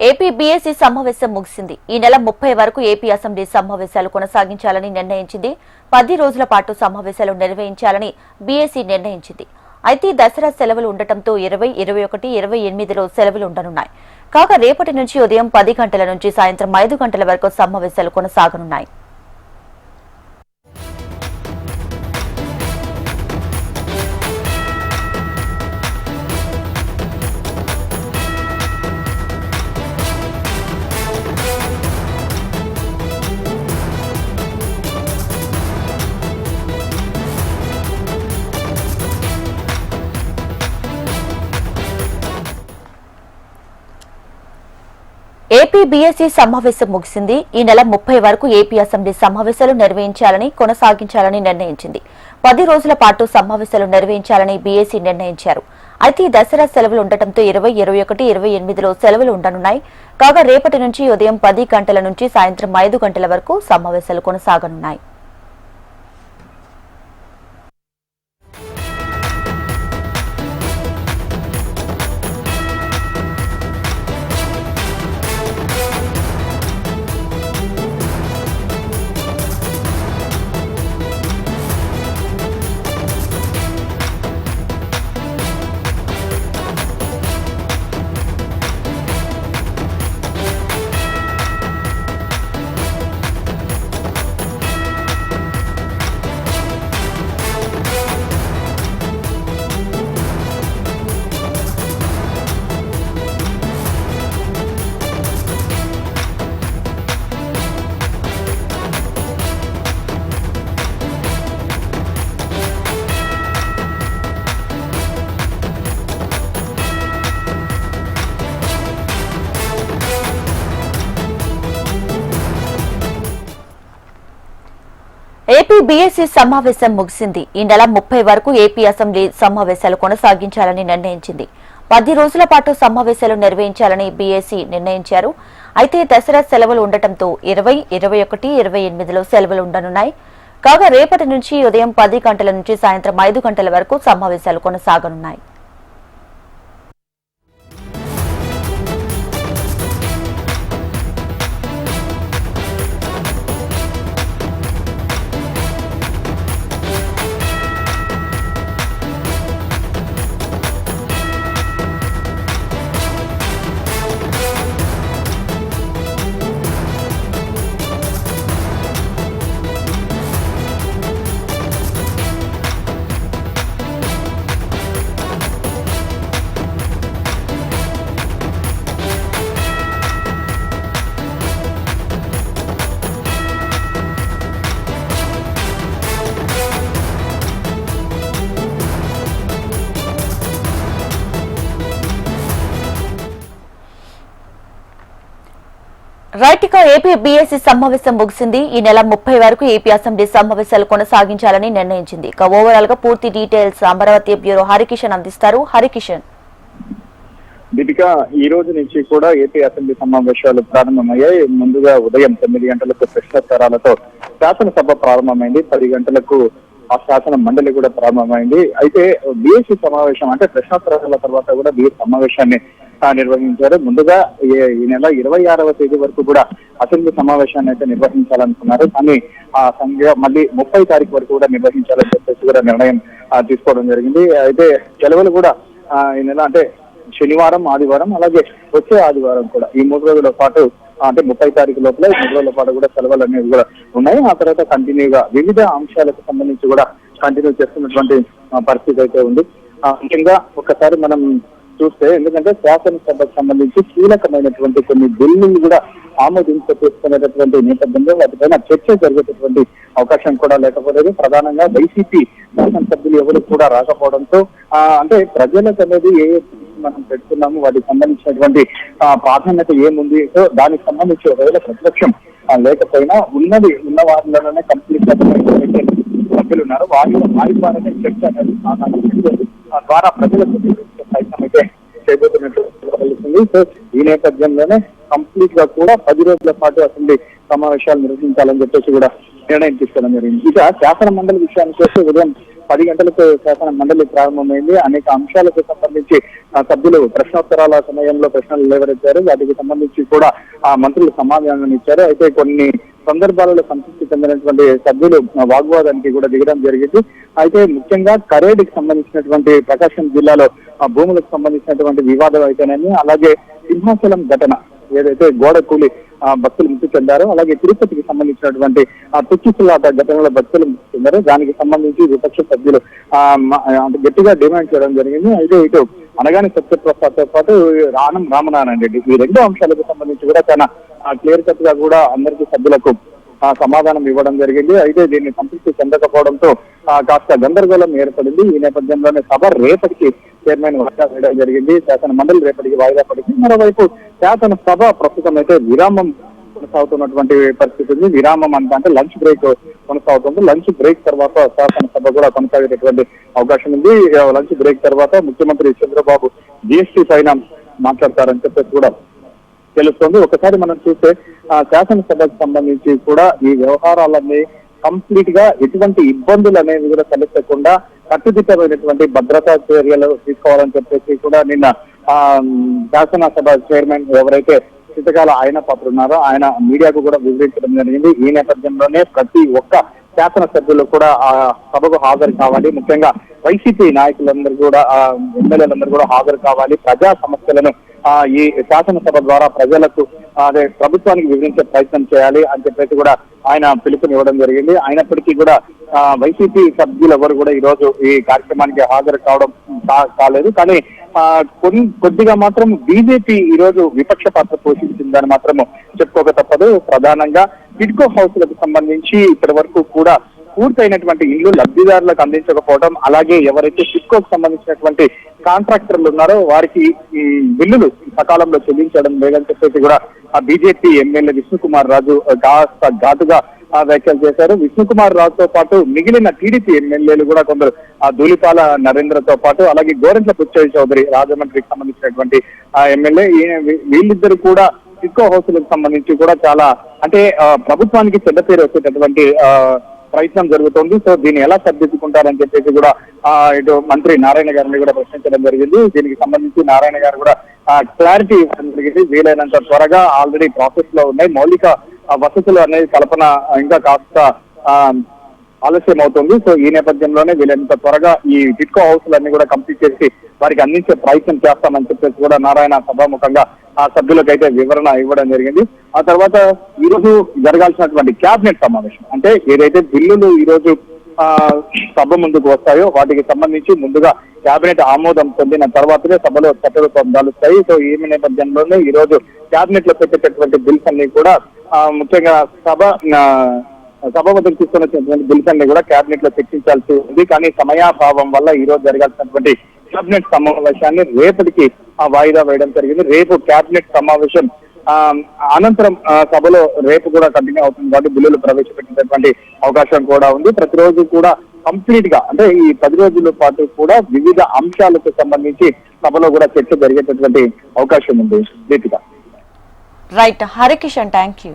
AP BSc సమావేశం ముగిసింది. ఈ నెల 30 వరకు ఏపీ అసెంబ్లీ సమావేశాలు కొనసాగించాలని నిర్ణయించింది. 10 రోజుల పాటు సమావేశాలు నిర్వహించాలని బీఎస్సీ నిర్ణయించింది. అయితే దసరా సెలవులు ఉండటంతో 20, 21, 28లో సెలవులు ఉండనున్నాయి. కాగా రేపటి నుంచి ఉదయం 10 గంటల నుంచి సాయంత్రం 5 గంటల వరకు సమావేశాలు కొనసాగనున్నాయి. ఏపీ బీఎస్సీ సమావేశం ముగిసింది. ఈ నెల 30 వరకు ఏపీ అసెంబ్లీ సమావేశాలు నిర్వహించాలని కొనసాగించాలని నిర్ణయించింది. 10 రోజుల పాటు సమావేశాలు నిర్వహించాలని బీఎస్సీ నిర్ణయించారు. అయితే దసరా సెలవులు ఉండటంతో 20, 21, 28లో సెలవులు ఉండనున్నాయి. కాగా రేపటి నుంచి ఉదయం 10 గంటల నుంచి సాయంత్రం 5 గంటల వరకు సమావేశాలు కొనసాగనున్నాయి. ఏపీ బీఎస్సీ సమావేశం ముగిసింది. ఈ నెల 30 వరకు ఏపీ అసెంబ్లీ సమావేశాలు కొనసాగించాలని నిర్ణయించింది. 10 రోజుల పాటు సమావేశాలు నిర్వహించాలని బీఎస్సీ నిర్ణయించారు. అయితే దసరా సెలవులు ఉండటంతో 20, 21, 28లో సెలవులు ఉండనున్నాయి. కాగా రేపటి నుంచి ఉదయం 10 గంటల నుంచి సాయంత్రం 5 గంటల వరకు సమావేశాలు కొనసాగనున్నాయి. రైట్ ఇక ఏపీ బీఎస్సీ సమావేశం ముగిసింది. ఈ నెల 30 వరకు ఏపీ అసెంబ్లీ సమావేశాలు కొనసాగించాలని నిర్ణయించింది. ఇక ఓవరాల్ గా పూర్తి డీటెయిల్స్ అమరావతి బ్యూరో హరికిషన్ అందిస్తారు. హరికిషన్. దీపిక, ఈ రోజు నుంచి కూడా ఏపీ అసెంబ్లీ సమావేశాలు ప్రారంభమయ్యాయి. ముందుగా ఉదయం 9 గంటలకు ప్రశ్నోత్తరాలతో శాసనసభ ప్రారంభమైంది. 10 గంటలకు ఆ శాసన మండలి కూడా ప్రారంభమైంది. అయితే బీఎస్సీ సమావేశం అంటే ప్రశ్నోత్తరాల తర్వాత కూడా బీఎస్సీ సమావేశాన్ని నిర్వహించారు. ముందుగా ఈ నెల 26వ తేదీ వరకు కూడా అసెంబ్లీ సమావేశాన్ని అయితే నిర్వహించాలనుకున్నారు. కానీ ఆ సంఖ్య మళ్ళీ 30 తారీఖు వరకు కూడా నిర్వహించాలని చెప్పేసి కూడా నిర్ణయం తీసుకోవడం జరిగింది. అయితే సెలవులు కూడా ఈ నెల అంటే శనివారం, ఆదివారం, అలాగే వచ్చే ఆదివారం కూడా ఈ 3 రోజుల పాటు అంటే 30 తారీఖు లోపల 3 రోజుల పాటు కూడా సెలవులు అనేవి కూడా ఉన్నాయి. ఆ తర్వాత కంటిన్యూగా వివిధ అంశాలకు సంబంధించి కూడా కంటిన్యూ చేస్తున్నటువంటి పరిస్థితి అయితే ఉంది. ముఖ్యంగా ఒకసారి మనం చూస్తే, ఎందుకంటే శాసనసభకు సంబంధించి కీలకమైనటువంటి కొన్ని బిల్లులు కూడా ఆమోదించుకునేటటువంటి నేపథ్యంలో వాటిపైన చర్చ జరిగేటటువంటి అవకాశం కూడా లేకపోలేదు. ప్రధానంగా వైసీపీ శాసనసభ్యులు ఎవరు కూడా రాకపోవడంతో అంటే ప్రజలకు అనేది ఏ మనం పెడుతున్నాము, వాటికి సంబంధించినటువంటి ప్రాధాన్యత ఏముంది, సో దానికి సంబంధించి ఒకవేళ ప్రతిపక్షం లేకపోయినా ఉన్న వారిలోనే కంప్లీట్ సభ్యులు ఉన్నారు. వారి ద్వారానే చర్చ అనేది ద్వారా ప్రజలకు ప్రయత్నం అయితే చేయబోతున్నట్టు తెలుస్తుంది. సో ఈ నేపథ్యంలోనే కంప్లీట్ గా కూడా 10 రోజుల పాటు అసెంబ్లీ సమావేశాలు నిర్వహించాలని చెప్పేసి కూడా నిర్ణయం తీసుకోవడం జరిగింది. ఇక శాసన మండలి విషయానికి వస్తే ఉదయం 10 గంటలకు శాసన మండలి ప్రారంభమైంది. అనేక అంశాలకు సంబంధించి సభ్యులు ప్రశ్నోత్తరాల సమయంలో ప్రశ్నలు లేవనెత్తారు. వాటికి సంబంధించి కూడా మంత్రులు సమాధానం ఇచ్చారు. అయితే కొన్ని సందర్భాలలో సంతృప్తి చెందినటువంటి సభ్యులు వాగ్వాదానికి కూడా దిగడం జరిగింది. అయితే ముఖ్యంగా కరేడుకి సంబంధించినటువంటి ప్రకాశం జిల్లాలో భూములకు సంబంధించినటువంటి వివాదం అయితేనేమి, అలాగే సింహాచలం ఘటన ఏదైతే గోడ కూలి భక్తులు మృతి చెందారో, అలాగే తిరుపతికి సంబంధించినటువంటి తుచ్చిసులాట ఘటనలో భక్తులు మృతి చెందారు. దానికి సంబంధించి విపక్ష సభ్యులు గట్టిగా డిమాండ్ చేయడం జరిగింది. అయితే ఇటు అనగానే సత్యప్రసాద్ తో పాటు రామనారాయణ రెడ్డి ఈ రెండు అంశాలకు సంబంధించి కూడా చాలా క్లియర్ కట్ గా కూడా అందరికీ సభ్యులకు సమాధానం ఇవ్వడం జరిగింది. అయితే దీన్ని సంతృప్తి చెందకపోవడంతో కాస్త గందరగోళం ఏర్పడింది. ఈ నేపథ్యంలోనే సభ రేపటికి చైర్మన్ వాయిదా వేయడం జరిగింది. శాసన మండలి రేపటికి వాయిదా పడింది. మరోవైపు శాసన సభ ప్రస్తుతం అయితే విరామం కొనసాగుతున్నటువంటి పరిస్థితి ఉంది. విరామం అంటే లంచ్ బ్రేక్ కొనసాగుతుంది. లంచ్ బ్రేక్ తర్వాత శాసనసభ కూడా కొనసాగేటటువంటి అవకాశం ఉంది. లంచ్ బ్రేక్ తర్వాత ముఖ్యమంత్రి చంద్రబాబు జీఎస్టీ పైన మాట్లాడతారని చెప్పేసి కూడా తెలుస్తోంది. ఒకసారి మనం చూస్తే శాసనసభకు సంబంధించి కూడా ఈ వ్యవహారాలన్నీ కంప్లీట్ గా ఎటువంటి ఇబ్బందులు అనేవి కూడా తలెత్తకుండా కట్టుదిట్టమైనటువంటి భద్రతా చర్యలు తీసుకోవాలని చెప్పేసి కూడా నిన్న శాసనసభ చైర్మన్ ఎవరైతే చిత్తకాల ఆయన పాత్ర ఉన్నారో ఆయన మీడియాకు కూడా వివరించడం జరిగింది. ఈ నేపథ్యంలోనే ప్రతి ఒక్క శాసనసభ్యులు కూడా ఆ సభకు హాజరు కావాలి. ముఖ్యంగా వైసీపీ నాయకులందరూ కూడా ఎమ్మెల్యేలందరూ కూడా హాజరు కావాలి. ప్రజా సమస్యలను ఈ శాసనసభ ద్వారా ప్రజలకు అదే ప్రభుత్వానికి వివరించే ప్రయత్నం చేయాలి అని చెప్పేసి కూడా ఆయన పిలుపునివ్వడం జరిగింది. అయినప్పటికీ కూడా వైసీపీ సభ్యులు ఎవరు కూడా ఈ రోజు ఈ కార్యక్రమానికి హాజరు కావడం కాలేదు. కానీ కొద్దిగా మాత్రం బీజేపీ ఈ రోజు విపక్ష పాత్ర పోషించిందని మాత్రము చెప్పుకోక తప్పదు. ప్రధానంగా టిడ్కో హౌస్లకు సంబంధించి ఇప్పటి వరకు కూడా పూర్తయినటువంటి ఇల్లు లబ్ధిదారులకు అందించకపోవడం, అలాగే ఎవరైతే టిడ్కోకు సంబంధించినటువంటి కాంట్రాక్టర్లు ఉన్నారో వారికి ఈ బిల్లులు సకాలంలో చెల్లించడం లేదని చెప్పేసి కూడా ఆ బీజేపీ ఎమ్మెల్యే విష్ణుకుమార్ రాజు ఘాటుగా వ్యాఖ్యలు చేశారు. విష్ణుకుమార్ రాజుతో పాటు మిగిలిన టీడీపీ ఎమ్మెల్యేలు కూడా కొందరు ధూళిపాల నరేంద్రతో పాటు అలాగే గోరెంట్ల బుచ్చయ్య చౌదరి రాజమండ్రికి సంబంధించినటువంటి ఎమ్మెల్యే వీళ్ళిద్దరు కూడా టిడ్కో హౌస్లకు సంబంధించి కూడా చాలా అంటే ప్రభుత్వానికి చెడ్డ పేరు వచ్చేటటువంటి ప్రయత్నం జరుగుతోంది. సో దీన్ని ఎలా సరిదిద్దుకుంటారని చెప్పేసి కూడా ఇటు మంత్రి నారాయణ గారిని కూడా ప్రశ్నించడం జరిగింది. దీనికి సంబంధించి నారాయణ గారు కూడా క్లారిటీ ఇవ్వడం జరిగింది. వీలైనంత త్వరగా ఆల్రెడీ ప్రాసెస్ లో ఉన్నాయి. మౌలిక వసతులు అనేది కల్పన ఇంకా కాస్త ఆలస్యం అవుతుంది. సో ఈ నేపథ్యంలోనే వీలైనంత త్వరగా ఈ టిడ్కో హౌస్లన్నీ కూడా కంప్లీట్ చేసి వారికి అందించే ప్రయత్నం చేస్తామని చెప్పేసి కూడా నారాయణ సభాముఖంగా ఆ సభ్యులకైతే వివరణ ఇవ్వడం జరిగింది. ఆ తర్వాత ఈ రోజు జరగాల్సినటువంటి క్యాబినెట్ సమావేశం అంటే ఏదైతే బిల్లులు ఈ రోజు సభ ముందుకు వస్తాయో వాటికి సంబంధించి ముందుగా క్యాబినెట్ ఆమోదం పొందిన తర్వాతనే సభలో చట్టరూపం దాలుస్తాయి. సో ఈ నేపథ్యంలోనే ఈ రోజు క్యాబినెట్ లో పెట్టేటటువంటి బిల్స్ అన్ని కూడా ముఖ్యంగా సభ వద్దకు తీసుకొని వచ్చినటువంటి బిల్స్ అన్ని కూడా క్యాబినెట్ లో చర్చించాల్సి ఉంది. కానీ సమయాభావం వల్ల ఈ రోజు జరగాల్సినటువంటి క్యాబినెట్ సమావేశాన్ని రేపటికి వాయిదా వేయడం జరిగింది. రేపు క్యాబినెట్ సమావేశం అనంతరం సభలో రేపు కూడా కంటిన్యూ అవుతుంది కాబట్టి బిల్లులు ప్రవేశపెట్టినటువంటి అవకాశం కూడా ఉంది. ప్రతిరోజు కూడా కంప్లీట్ గా అంటే ఈ 10 రోజుల పాటు కూడా వివిధ అంశాలకు సంబంధించి సభలో కూడా చర్చ జరిగేటటువంటి అవకాశం ఉంది. Deepika. Right Harikishan, thank you.